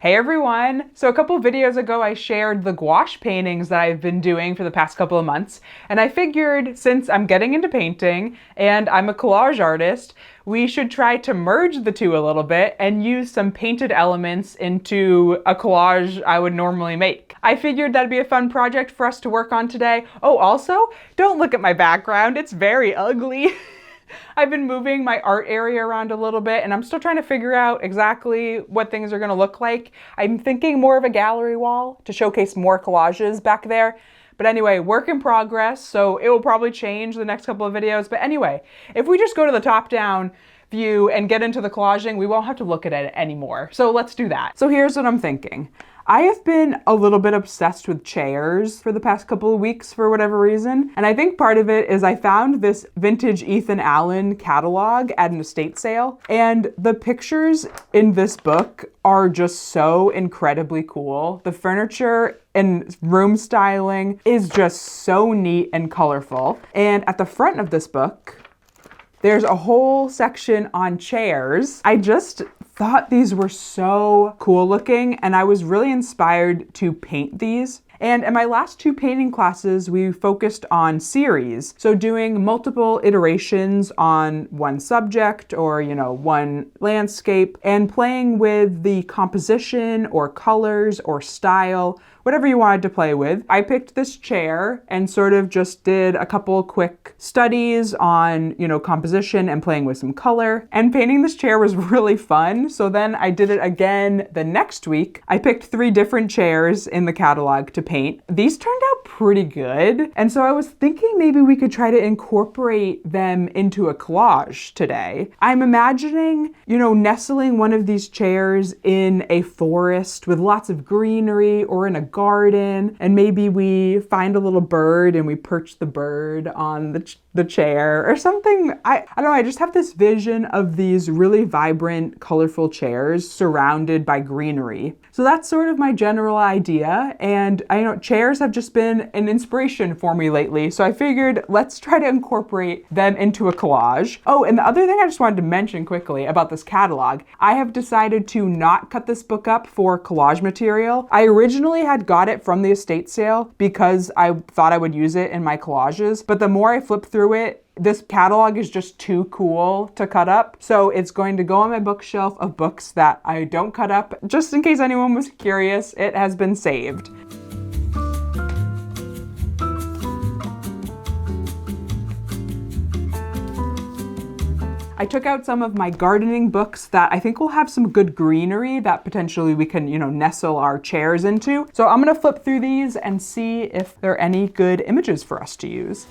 Hey everyone! So a couple videos ago I shared the gouache paintings that I've been doing for the past couple of months, and I figured since I'm getting into painting and I'm a collage artist, we should try to merge the two a little bit and use some painted elements into a collage I would normally make. I figured that'd be a fun project for us to work on today. Oh, also, don't look at my background, it's very ugly. I've been moving my art area around a little bit and I'm still trying to figure out exactly what things are gonna look like. I'm thinking more of a gallery wall to showcase more collages back there. But anyway, work in progress, so it will probably change the next couple of videos. But anyway, if we just go to the top-down view and get into the collaging, we won't have to look at it anymore. So let's do that. So here's what I'm thinking. I have been a little bit obsessed with chairs for the past couple of weeks for whatever reason. And I think part of it is I found this vintage Ethan Allen catalog at an estate sale. And the pictures in this book are just so incredibly cool. The furniture and room styling is just so neat and colorful. And at the front of this book, there's a whole section on chairs. I just thought these were so cool looking and I was really inspired to paint these. And in my last two painting classes, we focused on series. So doing multiple iterations on one subject or, one landscape and playing with the composition or colors or style, whatever you wanted to play with. I picked this chair and sort of just did a couple quick studies on, composition and playing with some color. And painting this chair was really fun. So then I did it again the next week. I picked 3 different chairs in the catalog to paint. These turned out pretty good. And so I was thinking maybe we could try to incorporate them into a collage today. I'm imagining, nestling one of these chairs in a forest with lots of greenery or in a garden, and maybe we find a little bird and we perch the bird on the chair or something. I don't know, I just have this vision of these really vibrant, colorful chairs surrounded by greenery. So that's sort of my general idea, and I know chairs have just been an inspiration for me lately, so I figured let's try to incorporate them into a collage. Oh, and the other thing I just wanted to mention quickly about this catalog, I have decided to not cut this book up for collage material. I originally had got it from the estate sale because I thought I would use it in my collages, but the more I flip through it, this catalog is just too cool to cut up. So it's going to go on my bookshelf of books that I don't cut up. Just in case anyone was curious, it has been saved. I took out some of my gardening books that I think will have some good greenery that potentially we can, nestle our chairs into. So I'm gonna flip through these and see if there are any good images for us to use.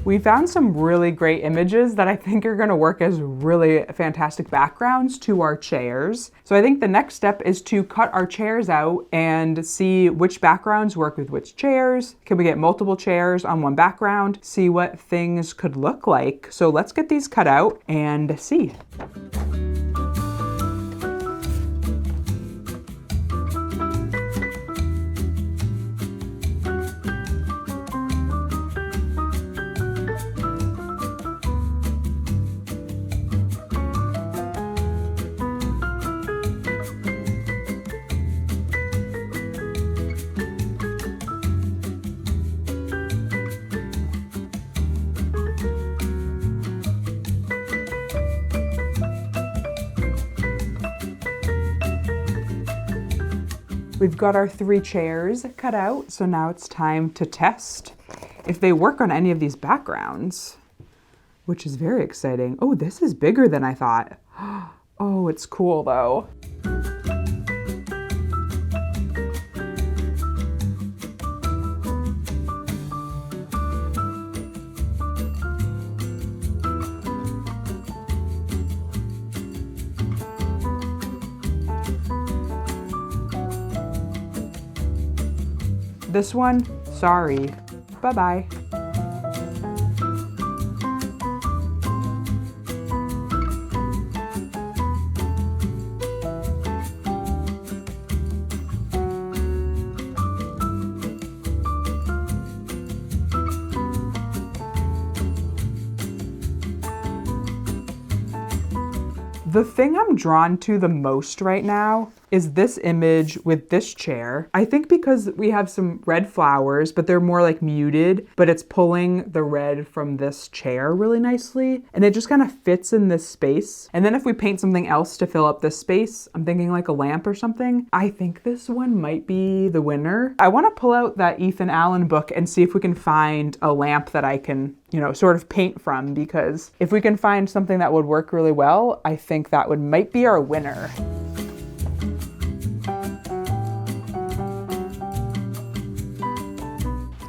We found some really great images that I think are gonna work as really fantastic backgrounds to our chairs. So I think the next step is to cut our chairs out and see which backgrounds work with which chairs. Can we get multiple chairs on one background? See what things could look like. So let's get these cut out and see. We've got our 3 chairs cut out, so now it's time to test if they work on any of these backgrounds, which is very exciting. Oh, this is bigger than I thought. Oh, it's cool though. this one, sorry. Bye-bye. The thing I'm drawn to the most right now is this image with this chair. I think because we have some red flowers, but they're more like muted, but it's pulling the red from this chair really nicely. And it just kind of fits in this space. And then if we paint something else to fill up this space, I'm thinking like a lamp or something. I think this one might be the winner. I want to pull out that Ethan Allen book and see if we can find a lamp that I can, you know, sort of paint from, because if we can find something that would work really well, I think that might be our winner.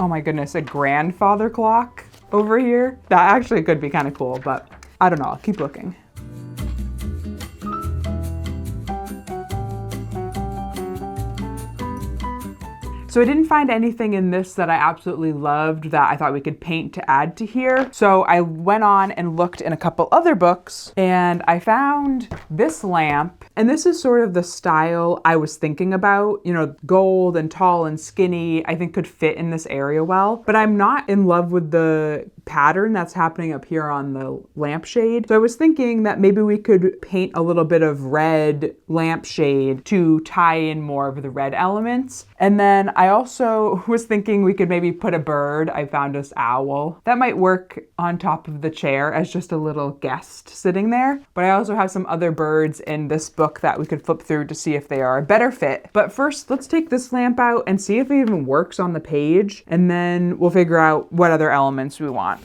Oh my goodness, a grandfather clock over here. That actually could be kind of cool, but I don't know, I'll keep looking. So I didn't find anything in this that I absolutely loved that I thought we could paint to add to here. So I went on and looked in a couple other books and I found this lamp. And this is sort of the style I was thinking about, you know, gold and tall and skinny, I think could fit in this area well. But I'm not in love with the pattern that's happening up here on the lampshade. So I was thinking that maybe we could paint a little bit of red lampshade to tie in more of the red elements. And then I also was thinking we could maybe put a bird. I found this owl. That might work on top of the chair as just a little guest sitting there. But I also have some other birds in this book that we could flip through to see if they are a better fit. But first, let's take this lamp out and see if it even works on the page. And then we'll figure out what other elements we want.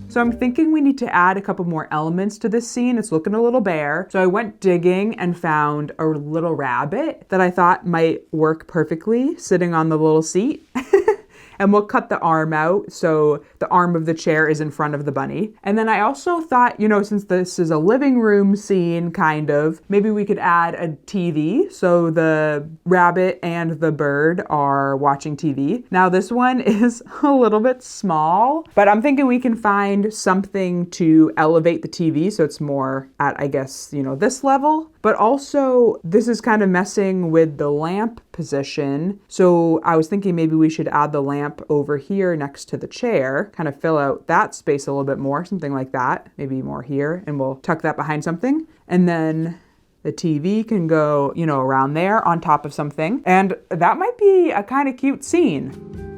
So I'm thinking we need to add a couple more elements to this scene. It's looking a little bare. So I went digging and found a little rabbit that I thought might work perfectly sitting on the little seat. And we'll cut the arm out so the arm of the chair is in front of the bunny. And then I also thought, you know, since this is a living room scene, kind of, maybe we could add a TV. So the rabbit and the bird are watching TV. Now this one is a little bit small, but I'm thinking we can find something to elevate the TV so it's more at, I guess, you know, this level. But also, this is kind of messing with the lamp position. So I was thinking maybe we should add the lamp over here next to the chair, kind of fill out that space a little bit more, something like that. Maybe more here, and we'll tuck that behind something. And then the TV can go, you know, around there on top of something. And that might be a kind of cute scene.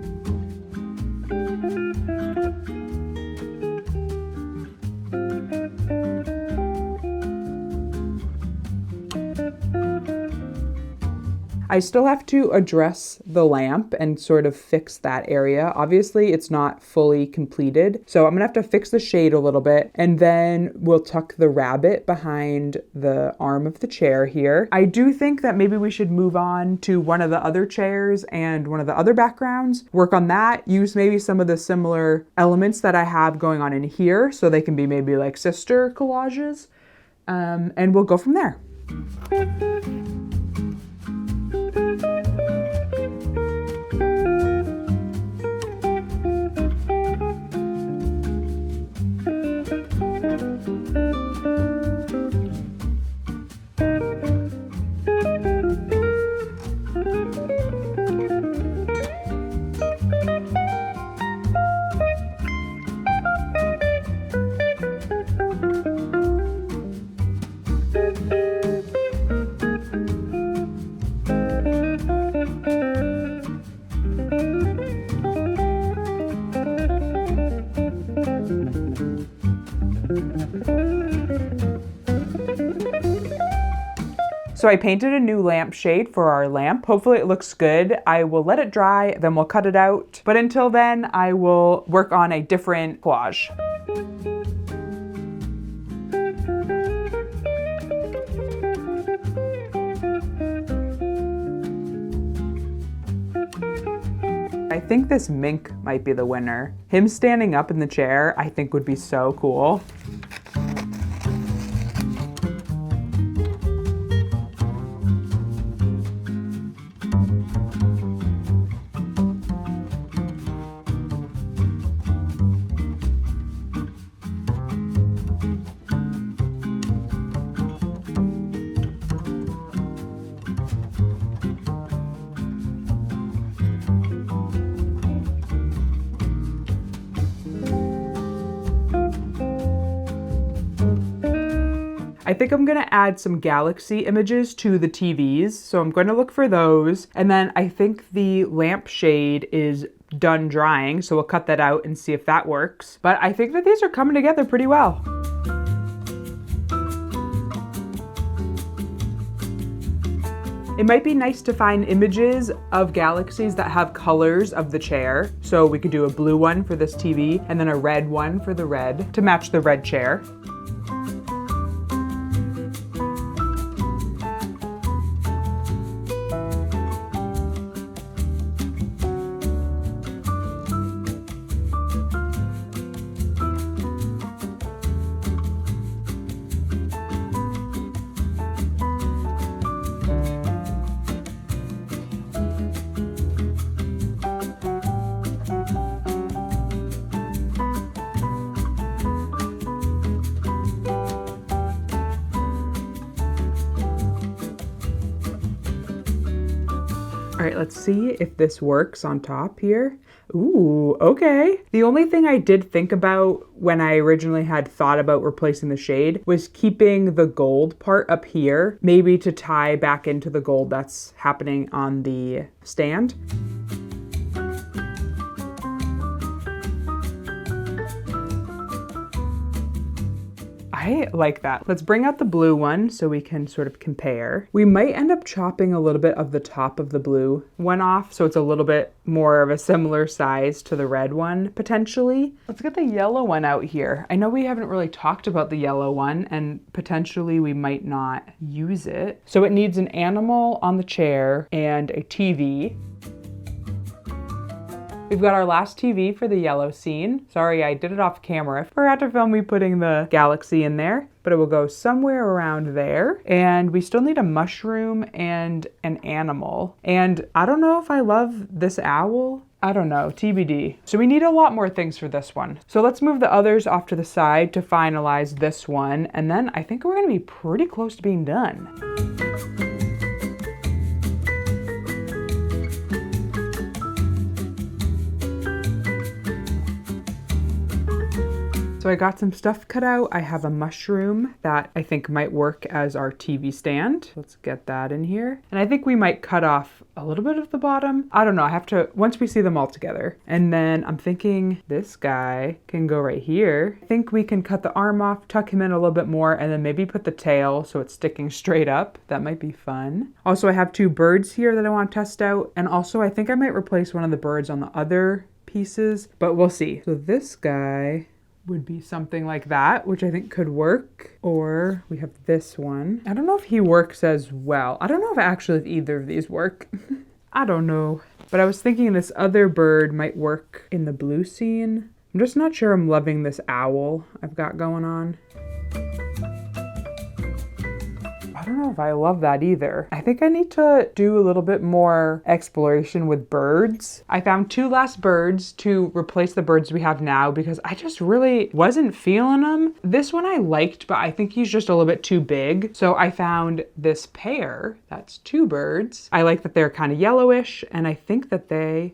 I still have to address the lamp and sort of fix that area. Obviously, it's not fully completed, so I'm gonna have to fix the shade a little bit, and then we'll tuck the rabbit behind the arm of the chair here. I do think that maybe we should move on to one of the other chairs and one of the other backgrounds, work on that, use maybe some of the similar elements that I have going on in here, so they can be maybe like sister collages, and we'll go from there. So I painted a new lampshade for our lamp. Hopefully it looks good. I will let it dry, then we'll cut it out. But until then, I will work on a different collage. I think this mink might be the winner. Him standing up in the chair, I think would be so cool. I think I'm gonna add some galaxy images to the TVs, so I'm going to look for those. And then I think the lampshade is done drying, so we'll cut that out and see if that works. But I think that these are coming together pretty well. It might be nice to find images of galaxies that have colors of the chair. So we could do a blue one for this TV and then a red one for the red to match the red chair. All right, let's see if this works on top here. Ooh, okay. The only thing I did think about when I originally had thought about replacing the shade was keeping the gold part up here, maybe to tie back into the gold that's happening on the stand. I like that. Let's bring out the blue one so we can sort of compare. We might end up chopping a little bit of the top of the blue one off so it's a little bit more of a similar size to the red one, potentially. Let's get the yellow one out here. I know we haven't really talked about the yellow one and potentially we might not use it. So it needs an animal on the chair and a TV. We've got our last TV for the yellow scene. Sorry, I did it off camera. Forgot to film me putting the galaxy in there, but it will go somewhere around there. And we still need a mushroom and an animal. And I don't know if I love this owl. I don't know, TBD. So we need a lot more things for this one. So let's move the others off to the side to finalize this one. And then I think we're gonna be pretty close to being done. So I got some stuff cut out. I have a mushroom that I think might work as our TV stand. Let's get that in here. And I think we might cut off a little bit of the bottom. I don't know, I have to, once we see them all together. And then I'm thinking this guy can go right here. I think we can cut the arm off, tuck him in a little bit more, and then maybe put the tail so it's sticking straight up. That might be fun. Also, I have two birds here that I want to test out. And also I think I might replace one of the birds on the other pieces, but we'll see. So this guy would be something like that, which I think could work. Or we have this one. I don't know if he works as well. I don't know if actually either of these work. I don't know. But I was thinking this other bird might work in the blue scene. I'm just not sure I'm loving this owl I've got going on. I don't know if I love that either. I think I need to do a little bit more exploration with birds. I found two last birds to replace the birds we have now because I just really wasn't feeling them. This one I liked, but I think he's just a little bit too big. So I found this pair, that's two birds. I like that they're kind of yellowish and I think that they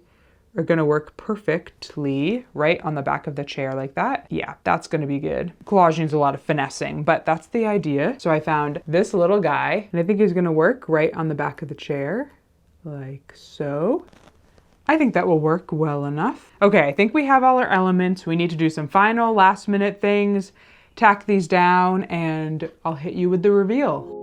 are gonna work perfectly right on the back of the chair like that. Yeah, that's gonna be good. Collage needs a lot of finessing, but that's the idea. So I found this little guy and I think he's gonna work right on the back of the chair, like so. I think that will work well enough. Okay, I think we have all our elements. We need to do some final last minute things, tack these down, and I'll hit you with the reveal.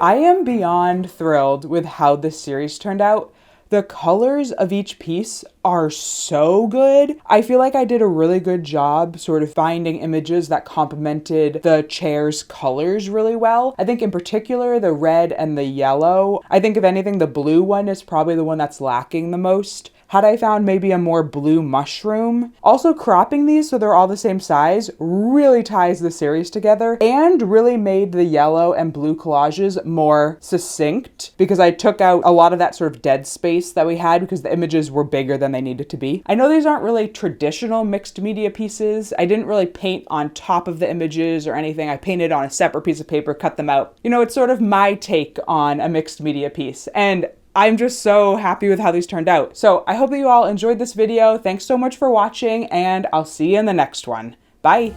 I am beyond thrilled with how this series turned out. The colors of each piece are so good. I feel like I did a really good job sort of finding images that complemented the chair's colors really well. I think in particular, the red and the yellow. I think if anything, the blue one is probably the one that's lacking the most. Had I found maybe a more blue mushroom. Also, cropping these so they're all the same size really ties the series together and really made the yellow and blue collages more succinct because I took out a lot of that sort of dead space that we had because the images were bigger than they needed to be. I know these aren't really traditional mixed media pieces. I didn't really paint on top of the images or anything. I painted on a separate piece of paper, cut them out. You know, it's sort of my take on a mixed media piece. And I'm just so happy with how these turned out. So I hope that you all enjoyed this video. Thanks so much for watching, and I'll see you in the next one. Bye.